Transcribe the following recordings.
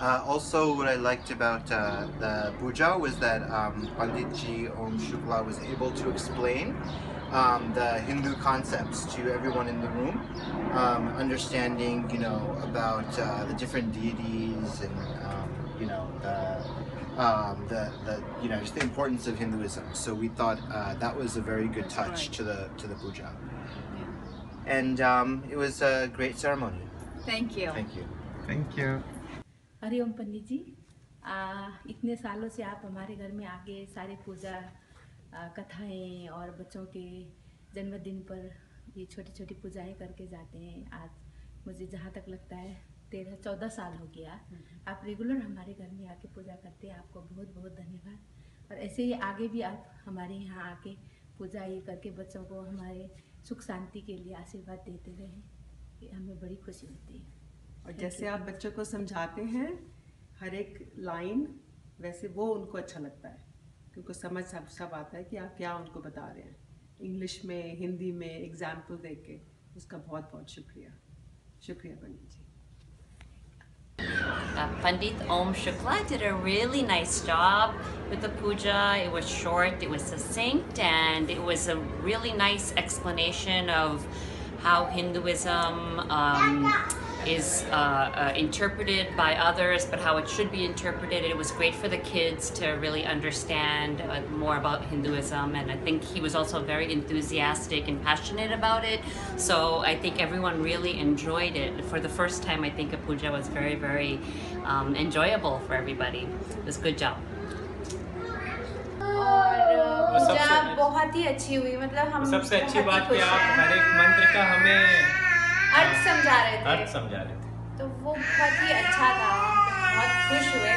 Also, what I liked about the puja was that Pandit Ji Om Shukla was able to explain the Hindu concepts to everyone in the room, understanding, about the different deities and, just the importance of Hinduism. So we thought that was a very good touch to the puja, and it was a great ceremony. Thank you. Thank you. Thank you. Hariom पंडित जी, इतने सालों से आप हमारे घर में आके सारी पूजा कथाएं और बच्चों के जन्मदिन पर ये छोटी छोटी पूजाएं करके जाते हैं। आज मुझे जहाँ तक लगता है 13-14 साल हो गया आप रेगुलर हमारे घर में आके पूजा करते हैं। आपको बहुत बहुत धन्यवाद, और ऐसे ही आगे भी आप हमारे यहाँ आके पूजा ये करके बच्चों को हमारे सुख शांति के लिए आशीर्वाद देते रहें, ये हमें बड़ी खुशी होती है। और जैसे आप बच्चों को समझाते हैं हर एक लाइन, वैसे वो उनको अच्छा लगता है क्योंकि समझ सब आता है कि आप क्या उनको बता रहे हैं, इंग्लिश में, हिंदी में एग्जाम्पल देख के। उसका बहुत बहुत शुक्रिया पंडित जी। Pandit Om Shukla did a really nice job with the puja. It was short, it was succinct, and it was a really nice explanation of how Hinduism is interpreted by others, but how it should be interpreted. It was great for the kids to really understand more about Hinduism, and I think he was also very enthusiastic and passionate about it. So I think everyone really enjoyed it. For the first time, I think a puja was very, very enjoyable for everybody. It was a good job. और पूजा बहुत ही अच्छी हुई, मतलब हम सबसे अच्छी बात कि आप हर एक मंत्र का हमें अर्थ समझा रहे थे, तो वो बहुत ही अच्छा था। बहुत खुश हुए,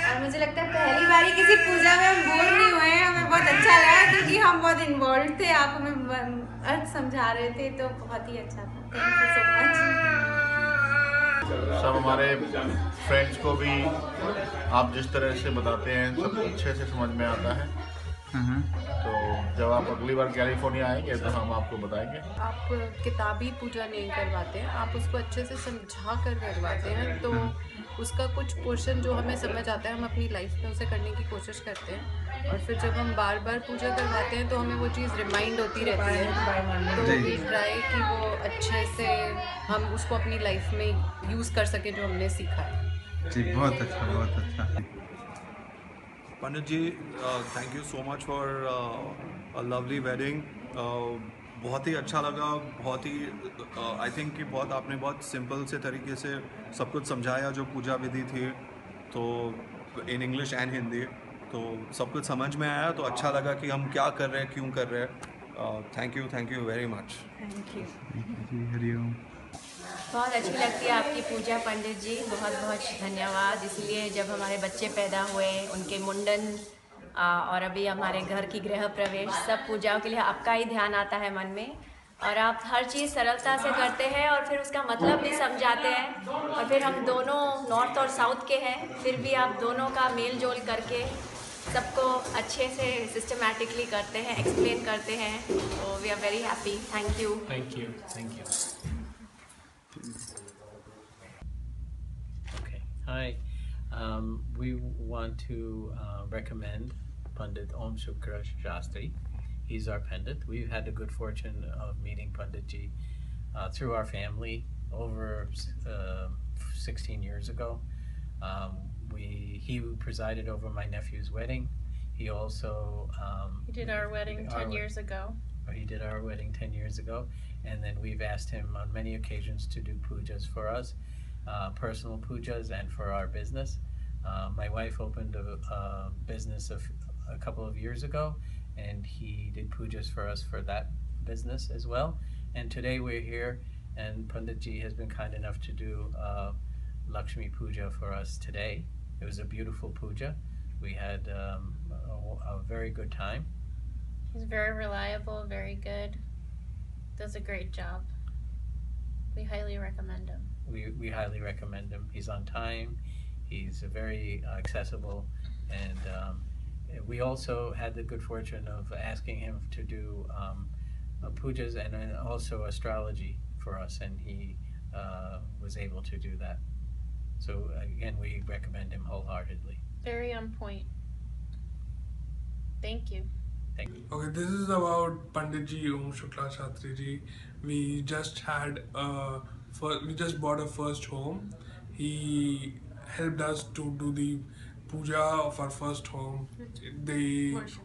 और मुझे लगता है पहली बार किसी पूजा में हम बोर नहीं हुए हैं। हमें बहुत अच्छा लगा क्योंकि हम बहुत इन्वॉल्व थे, आप हमें अर्थ समझा रहे थे, तो बहुत ही अच्छा था। Thank you so much. सब हमारे फ्रेंड्स को भी आप जिस तरह से बताते हैं सब अच्छे से समझ में आता है। तो जब आप अगली बार कैलिफोर्निया आएंगे तो हम आपको बताएंगे। आप किताबी पूजा नहीं करवाते हैं, आप उसको अच्छे से समझा कर करवाते हैं, तो उसका कुछ पोर्शन जो हमें समझ आता है हम अपनी लाइफ में उसे करने की कोशिश करते हैं, और फिर जब हम बार बार पूजा करवाते हैं तो हमें वो चीज़ रिमाइंड होती रहती है। तो वी ट्राई कि वो अच्छे से हम उसको अपनी लाइफ में यूज़ कर सकें जो हमने सीखा है। जी बहुत अच्छा, बहुत अच्छा। Pandit ji, thank you so much for a lovely wedding. बहुत ही अच्छा लगा, बहुत ही आई थिंक कि आपने बहुत सिंपल से तरीके से सब कुछ समझाया जो पूजा विधि थी, तो इन इंग्लिश एंड हिंदी, तो सब कुछ समझ में आया। तो अच्छा लगा कि हम क्या कर रहे हैं, क्यों कर रहे हैं। Thank you very much. Thank you ji Hariom. बहुत अच्छी लगती है आपकी पूजा पंडित जी, बहुत बहुत धन्यवाद। इसलिए जब हमारे बच्चे पैदा हुए, उनके मुंडन और अभी हमारे घर की गृह प्रवेश, सब पूजाओं के लिए आपका ही ध्यान आता है मन में, और आप हर चीज़ सरलता से करते हैं और फिर उसका मतलब भी समझाते हैं। और फिर हम दोनों नॉर्थ और साउथ के हैं, फिर भी आप दोनों का मेल जोल करके सबको अच्छे से सिस्टमैटिकली करते हैं, एक्सप्लेन करते हैं। तो we are very happy. Thank you. Thank you, thank you. Okay, hi. We want to recommend Pandit Om Shukra Shastri. He's our Pandit. We've had the good fortune of meeting Pandit Ji through our family over 16 years ago. He presided over my nephew's wedding. He also he did our wedding 10 years ago. He did our wedding 10 years ago, and then we've asked him on many occasions to do pujas for us, personal pujas and for our business. My wife opened a business a couple of years ago, and he did pujas for us for that business as well. And today we're here, and Pandit Ji has been kind enough to do Lakshmi Puja for us today. It was a beautiful puja. We had a very good time. He's very reliable, very good, does a great job. We highly recommend him. We highly recommend him. He's on time, he's very accessible, and we also had the good fortune of asking him to do pujas and also astrology for us, and he was able to do that. So again, we recommend him wholeheartedly. Very on point. Thank you. Thank you. Okay, this is about Pandit Ji Om Shukla Shastri Ji. We just bought a first home. He helped us to do the puja of our first home.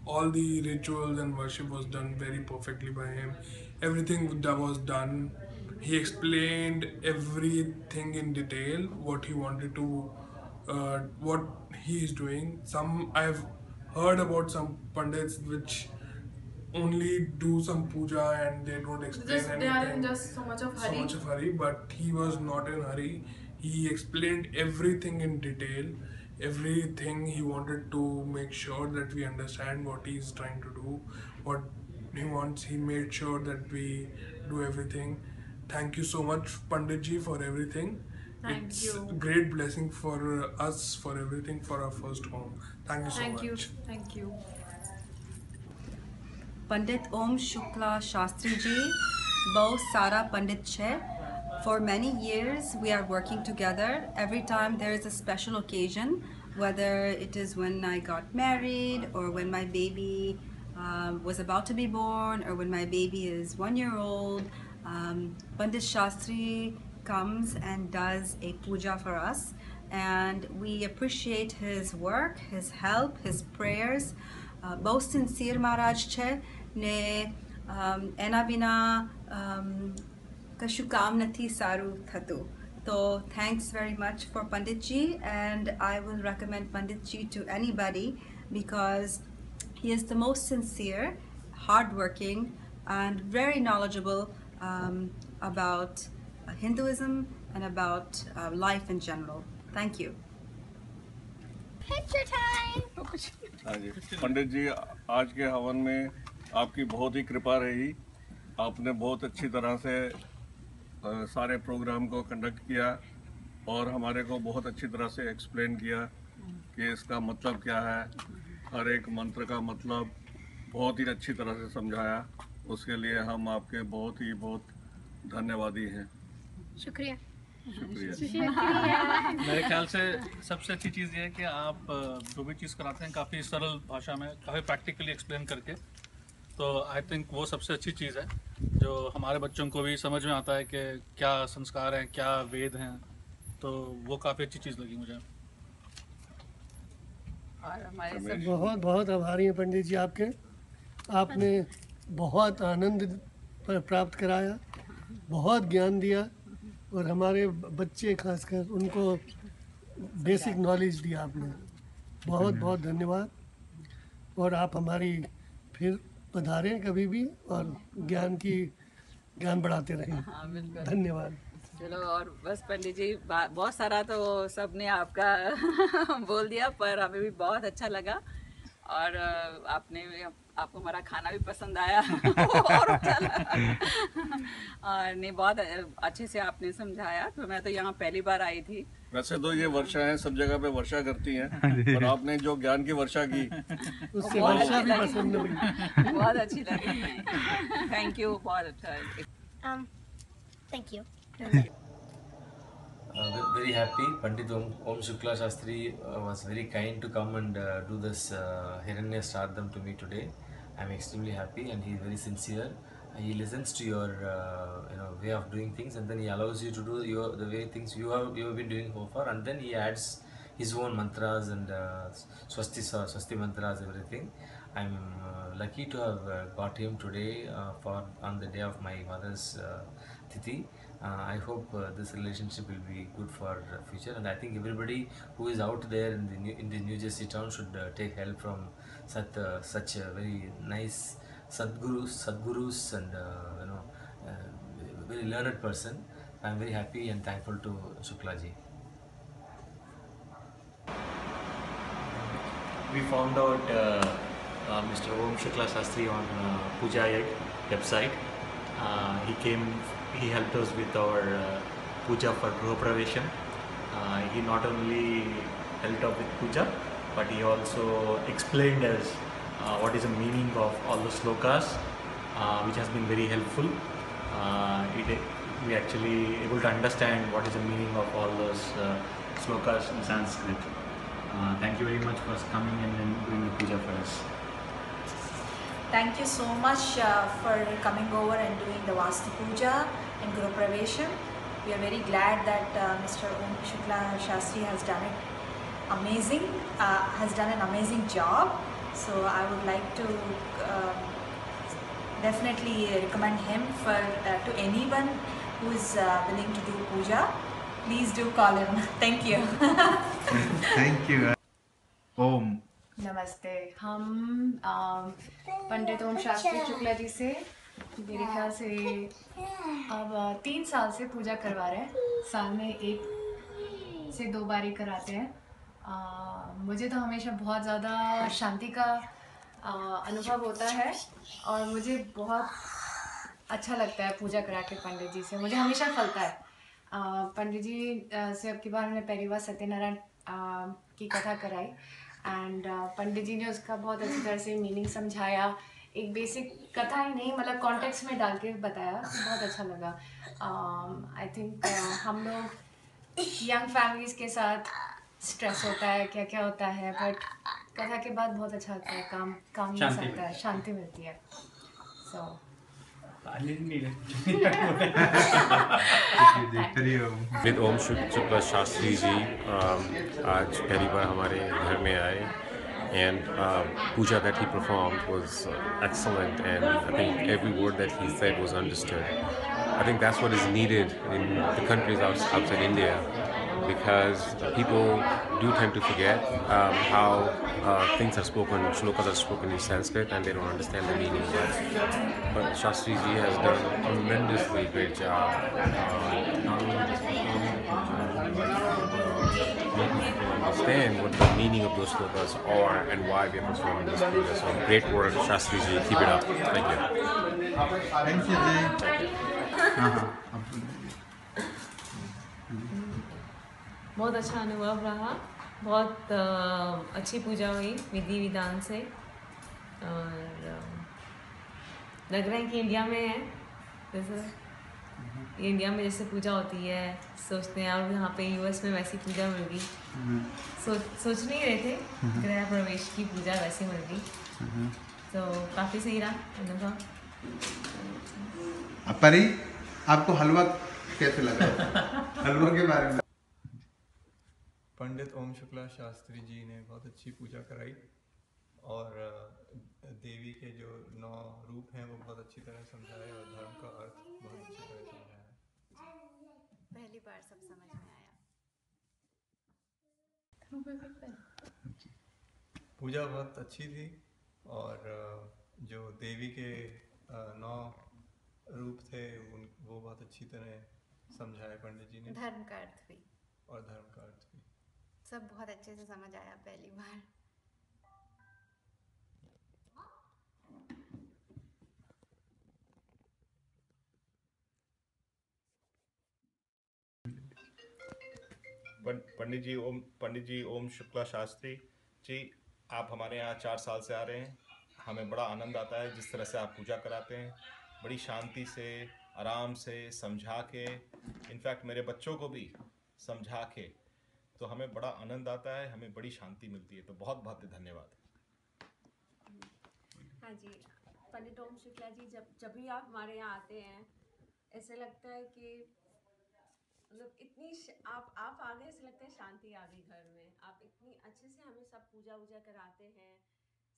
All the rituals and worship was done very perfectly by him. Everything that was done, he explained everything in detail, what he wanted to, what he is doing. I've heard about some pandits which only do some puja and they don't explain anything. They are in just so much of hurry. But he was not in hurry. He explained everything in detail, everything. He wanted to make sure that we understand what he's trying to do, what he wants. He made sure that we do everything. Thank you so much, Pandit Ji, for everything. It's a great blessing for us, for everything, for our first home. Thank you so much. Thank you. Pandit Om Shukla Shastri Ji, Bo Sara Pandit Che. For many years we are working together. Every time there is a special occasion, whether it is when I got married or when my baby was about to be born or when my baby is 1 year old, Pandit Shastri comes and does a puja for us, and we appreciate his work, his help, his prayers. Bo sincere Maharaj Che ne ena bina kashu kam nathi saru thatu. So thanks very much for Pandit Ji, and I will recommend Pandit Ji to anybody because he is the most sincere, hardworking, and very knowledgeable about Hinduism and about life in general. Thank you. Picture time! हाँ जी, पंडित जी आज के हवन में आपकी बहुत ही कृपा रही। आपने बहुत अच्छी तरह से सारे प्रोग्राम को कंडक्ट किया और हमारे को बहुत अच्छी तरह से एक्सप्लेन किया कि इसका मतलब क्या है, हर एक मंत्र का मतलब बहुत ही अच्छी तरह से समझाया। उसके लिए हम आपके बहुत धन्यवादी हैं। शुक्रिया। मेरे ख्याल से सबसे अच्छी चीज़ ये है कि आप जो भी चीज़ कराते हैं काफ़ी सरल भाषा में, काफ़ी प्रैक्टिकली एक्सप्लेन करके, तो आई थिंक वो सबसे अच्छी चीज़ है जो हमारे बच्चों को भी समझ में आता है कि क्या संस्कार हैं, क्या वेद हैं, तो वो काफ़ी अच्छी चीज़ लगी मुझे। और हमारे बहुत आभारी हैं पंडित जी आपके। आपने बहुत आनंद प्राप्त कराया, बहुत ज्ञान दिया और हमारे बच्चे खासकर उनको बेसिक नॉलेज दिया आपने। बहुत धन्यवाद। और आप हमारी फिर पधारें कभी भी और ज्ञान बढ़ाते रहें। धन्यवाद। चलो, और बस पंडित जी बहुत सारा तो सबने आपका बोल दिया, पर हमें भी बहुत अच्छा लगा और आपको हमारा खाना भी पसंद आया और अच्छा लगा। और नहीं, बहुत अच्छे से आपने समझाया। तो मैं तो यहाँ पहली बार आई थी। वैसे तो ये वर्षा है, सब जगह पे वर्षा करती हैं, पर आपने जो ज्ञान की वर्षा की उससे वर्षा भी पसंद लगी, बहुत अच्छी लगी। Thank you. बहुत अच्छा। Thank you. Very happy. Pandit Om Shukla Shastri was very kind to come and do this Hiranya Shraddham to me today. I'm extremely happy, and he's very sincere. He listens to your way of doing things, and then he allows you to do the way things you have been doing so far, and then he adds his own mantras and swasti mantras, everything. I'm lucky to have got him today on the day of my mother's Tithi. I hope this relationship will be good for future, and I think everybody who is out there in the New Jersey town should take help from such a very nice Sadgurus and very learned person. I am very happy and thankful to Shukla ji. We found out Mr. Om Shukla Shastri on Puja website. He helped us with our puja for Gruha Pravesham. He not only helped out with puja, but he also explained us what is the meaning of all the slokas, which has been very helpful. We actually able to understand what is the meaning of all those slokas in Sanskrit. Thank you very much for coming in and doing the puja for us. Thank you so much for coming over and doing the Vastu Puja and Guru Pravesham. We are very glad that Mr. Om Shukla Shastri has done an amazing job. So I would like to definitely recommend him to anyone who is willing to do puja. Please do call him. Thank you. Thank you. Om. नमस्ते। हम पंडित ओम शास्त्री शुक्ला जी से मेरे ख्याल से अब 3 साल से पूजा करवा रहे हैं। साल में 1 से 2 बार ही कराते हैं। मुझे तो हमेशा बहुत ज़्यादा शांति का अनुभव होता है और मुझे बहुत अच्छा लगता है पूजा करा के पंडित जी से। मुझे हमेशा फलता है। पंडित जी से अब की बार हमने पहली बार सत्यनारायण की कथा कराई एंड पंडित जी ने उसका बहुत अच्छी तरह से मीनिंग समझाया। एक बेसिक कथा ही नहीं, मतलब कॉन्टेक्स्ट में डाल के बताया, बहुत अच्छा लगा। आई थिंक हम लोग यंग फैमिलीज़ के साथ स्ट्रेस होता है, क्या क्या होता है, बट कथा के बाद बहुत अच्छा लगता है, काम मिल सकता है, शांति मिलती है। सो पंडित ओम शुक्ला शास्त्री जी आज पहली बार हमारे घर में आए and puja that he performed was excellent, and I think every word that he said was understood. I think that's what is needed in the countries outside India, because people do tend to forget how things are spoken, shlokas are spoken in Sanskrit, and they don't understand the meaning. But Shastri Ji has done a tremendously great job, not only just making people understand what the meaning of those shlokas are and why we are performing this puja. So great work, Shastri Ji. Keep it up. Thank you. Thank you, Ji. बहुत अच्छा अनुभव रहा। बहुत अच्छी पूजा हुई विधि विधान से, और लग रहा है कि इंडिया में है जैसे इंडिया में जैसे पूजा होती है, सोचते हैं, और यहाँ पे यूएस में वैसी पूजा मिल गई। सोच नहीं रहे थे गृह प्रवेश की पूजा वैसी मिल गई, तो काफ़ी सही रहा अनुभव। परी, आपको हलवा कैसे लगा? हलवा के बारे में। पंडित ओम शुक्ला शास्त्री जी ने बहुत अच्छी पूजा कराई, और देवी के जो 9 रूप हैं वो बहुत अच्छी तरह समझाए, और धर्म का अर्थ बहुत अच्छी तरह समझाया। पहली बार सब समझ में आया। पूजा बहुत अच्छी थी, और जो देवी के 9 रूप थे वो बहुत अच्छी तरह समझाए पंडित जी ने। धर्म का अर्थ भी, और धर्म का अर्थ भी सब बहुत अच्छे से समझ आया पहली बार। पंडित जी ओम शुक्ला शास्त्री जी, आप हमारे यहाँ 4 साल से आ रहे हैं। हमें बड़ा आनंद आता है जिस तरह से आप पूजा कराते हैं, बड़ी शांति से, आराम से समझा के, इनफैक्ट मेरे बच्चों को भी समझा के, तो हमें बड़ा आनंद आता है, हमें बड़ी शांति मिलती है। तो बहुत बहुत धन्यवाद। हाँ जी, पंडित ओम शुक्ला जी, जब भी आप हमारे यहाँ आते हैं ऐसे लगता है कि मतलब इतनी आप आ गए, ऐसे लगता है शांति आ गई घर में। आप इतनी अच्छे से हमें सब पूजा वूजा कराते हैं,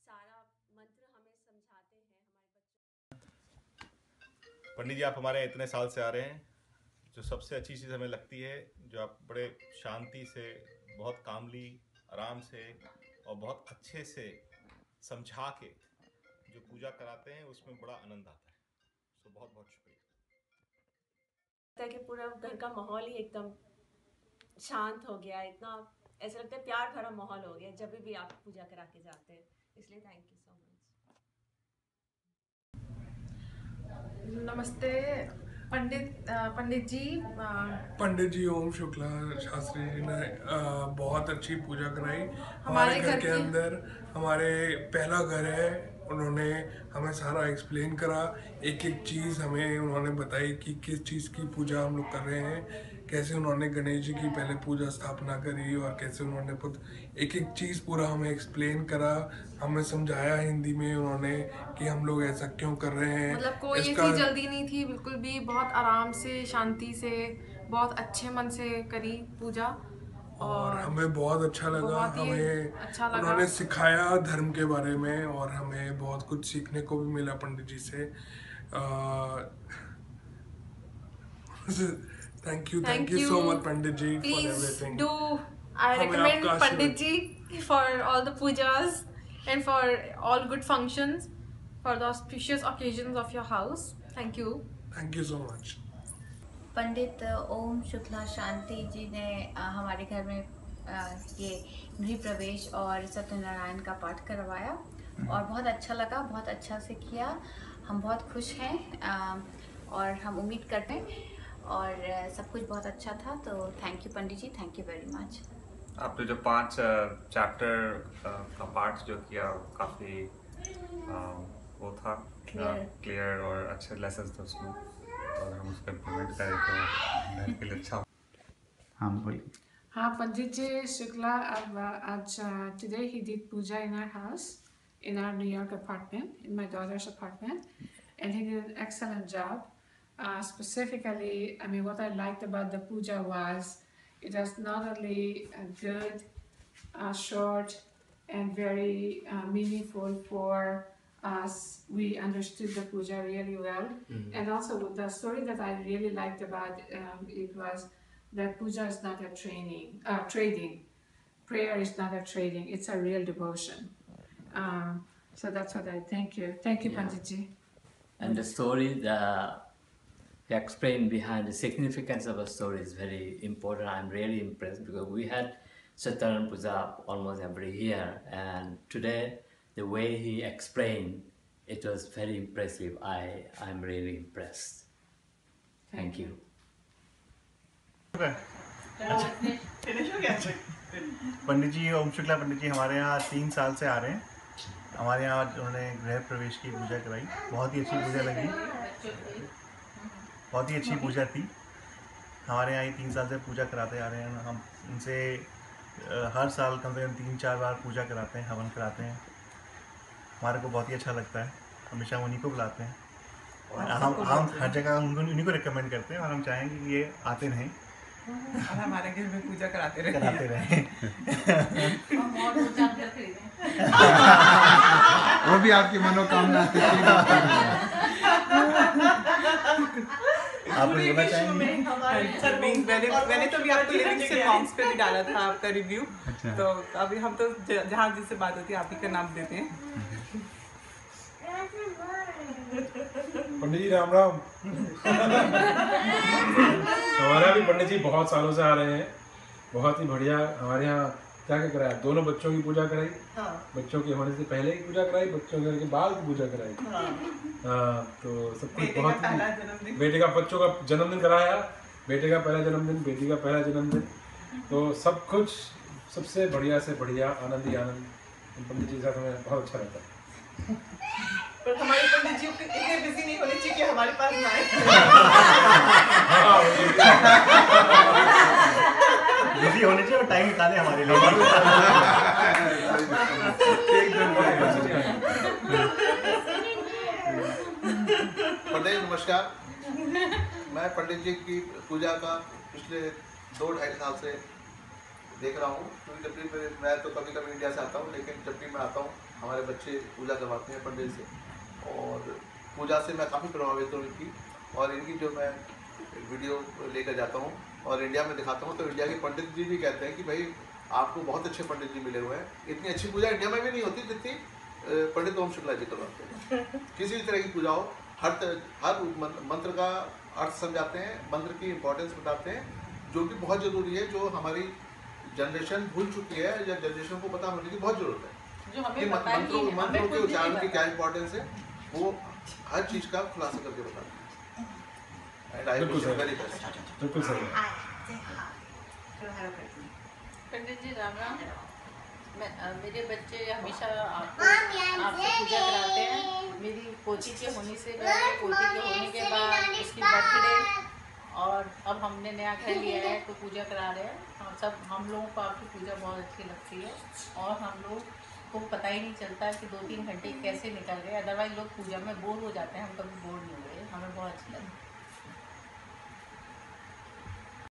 सारा मंत्र हमें समझाते हैं हमारे बच्चों। पंडित जी, आप हमारे यहाँ इतने साल से आ रहे हैं, जो सबसे अच्छी चीज़ हमें लगती है, जो आप बड़े शांति से, बहुत कामली, आराम से और बहुत अच्छे से समझा के जो पूजा कराते हैं, उसमें बड़ा आनंद आता है। तो बहुत बहुत शुक्रिया। कि पूरा घर का माहौल ही एकदम शांत हो गया, इतना ऐसा लगता है प्यार भरा माहौल हो गया जब भी आप पूजा करा के जाते हैं, इसलिए थैंक यू सो मच। नमस्ते पंडित जी ओम शुक्ला शास्त्री जी ने बहुत अच्छी पूजा कराई हमारे घर के अंदर। हमारे पहला घर है, उन्होंने हमें सारा एक्सप्लेन करा, एक एक चीज़ हमें उन्होंने बताई कि किस चीज़ की पूजा हम लोग कर रहे हैं, कैसे उन्होंने गणेश जी की पहले पूजा स्थापना करी और कैसे उन्होंने खुद एक एक चीज़ पूरा हमें एक्सप्लेन करा, हमें समझाया हिंदी में उन्होंने कि हम लोग ऐसा क्यों कर रहे हैं। मतलब कोई ऐसी जल्दी नहीं थी, बिल्कुल भी बहुत आराम से, शांति से, बहुत अच्छे मन से करी पूजा और हमें बहुत अच्छा लगा। हमें अच्छा लगा। उन्होंने सिखाया धर्म के बारे में और हमें बहुत कुछ सीखने को भी मिला पंडित जी से। Thank you so much Pandit ji for everything. I recommend Pandit ji for all the pujas and for all good functions, for the auspicious occasions of your house. Thank you. Thank you so much. पंडित ओम शुक्ला शांति जी ने हमारे घर में ये गृह प्रवेश और सत्यनारायण का पाठ करवाया और बहुत अच्छा लगा, बहुत अच्छा से किया। हम बहुत खुश हैं और हम उम्मीद करते हैं और सब कुछ बहुत अच्छा था। तो thank you Pandit ji, thank you very much. आपने जो 5 चैप्टर का पाठ जो किया काफ़ी वो था क्लियर और अच्छे लेसन थे उसमें, और हम उसको इम्प्लीमेंट करें तो मेरे के लिए अच्छा। हाँ बोलिए। हाँ, पंडित जी शुक्ला आज today he did puja in our house, in our New York apartment, in my daughter's apartment, and he did an excellent job. Specifically, I mean, what I liked about the puja was it was not only good, short, and very meaningful for us. We understood the puja really well, and also the story that I really liked about it was that puja is not a trading. Prayer is not a trading; it's a real devotion. So that's what I thank you, Pandit ji. And the story, he explained behind the significance of the story is very important. I'm really impressed because we had Satyanaran Puja almost every year, and today the way he explained it was very impressive. I'm really impressed. Thank you. पंडित जी ओम शुक्ला पंडित जी हमारे यहाँ 3 साल से आ रहे हैं। हमारे यहाँ उन्होंने गृह प्रवेश की पूजा कराई, बहुत ही अच्छी पूजा लगी, बहुत ही अच्छी पूजा थी। हमारे यहाँ 3 साल से पूजा कराते आ रहे हैं। हम उनसे हर साल कम से कम 3-4 बार पूजा कराते हैं, हवन कराते हैं। हमारे को बहुत ही अच्छा लगता है, हमेशा उन्हीं को बुलाते हैं और हम हर जगह उन्हीं को रिकमेंड करते हैं और हम चाहेंगे कि ये आते रहें और हमारे घर में पूजा कराते रहें। वो भी आपकी मनोकामना आप बोलना चाहेंगे? मैंने तो अभी आपको लिविंग से मॉम्स पे भी डाला था आपका रिव्यू। अच्छा। तो अभी हम तो जहाँ जिससे बात होती है आप ही का नाम देते हैं। पंडित जी राम राम। हमारा भी पंडित जी बहुत सालों से आ रहे हैं, बहुत ही बढ़िया। हमारे यहाँ क्या क्या कराया, दोनों बच्चों की पूजा कराई, बच्चों के होने से पहले की पूजा कराई, बच्चों के बाद की पूजा कराई। हाँ, तो सब कुछ बहुत, बेटे का बच्चों का जन्मदिन कराया, बेटे का पहला जन्मदिन, बेटी का पहला जन्मदिन, तो सब कुछ सबसे बढ़िया से बढ़िया, आनंद ही आनंद। पंडित जी के साथ हमें बहुत अच्छा लगता है। पर हमारे पंडित जी इतने बिजी नहीं होने चाहिए कि हमारे पास ना आए। बिजी होने चाहिए और टाइम निकाले हमारे लिए। पंडित नमस्कार। मैं पंडित जी की पूजा का पिछले 2-2.5 साल से देख रहा हूँ, क्योंकि जब भी मैं तो कभी कभी इंडिया से आता हूँ, लेकिन जब भी मैं आता हूँ हमारे बच्चे पूजा करवाते हैं पंडित से, और पूजा से मैं काफ़ी प्रभावित हूँ इनकी। और इनकी जो मैं वीडियो लेकर जाता हूँ और इंडिया में दिखाता हूँ, तो इंडिया के पंडित जी भी कहते हैं कि भाई आपको बहुत अच्छे पंडित जी मिले हुए हैं। इतनी अच्छी पूजा इंडिया में भी नहीं होती जितनी पंडित ओम शुक्ला जी करवाते हैं। किसी भी तरह की पूजा हो, हर मंत्र का अर्थ समझाते हैं, मंत्र की इम्पोर्टेंस बताते हैं, जो कि बहुत ज़रूरी है, जो हमारी जनरेशन भूल चुकी है या जनरेशन को पता होने की बहुत ज़रूरत है कि मंत्रों के उच्चारण की क्या इम्पोर्टेंस है, वो हर चीज़ का खुलासा करके बताते हैं। बिल्कुल सही। पंडित जी राम राम। मेरे बच्चे हमेशा आपसे पूजा कराते हैं। मेरी पोती के होने से पहले, पोती के होने के बाद, उसकी बर्थडे, और अब हमने नया घर लिया है तो पूजा करा रहे हैं। हम लोगों को आपकी पूजा बहुत अच्छी लगती है और हम लोग को पता ही नहीं चलता कि 2-3 घंटे कैसे निकल गए। अदरवाइज लोग पूजा में बोर हो जाते हैं, हम कभी बोर नहीं हुए, हमें बहुत अच्छा लगा।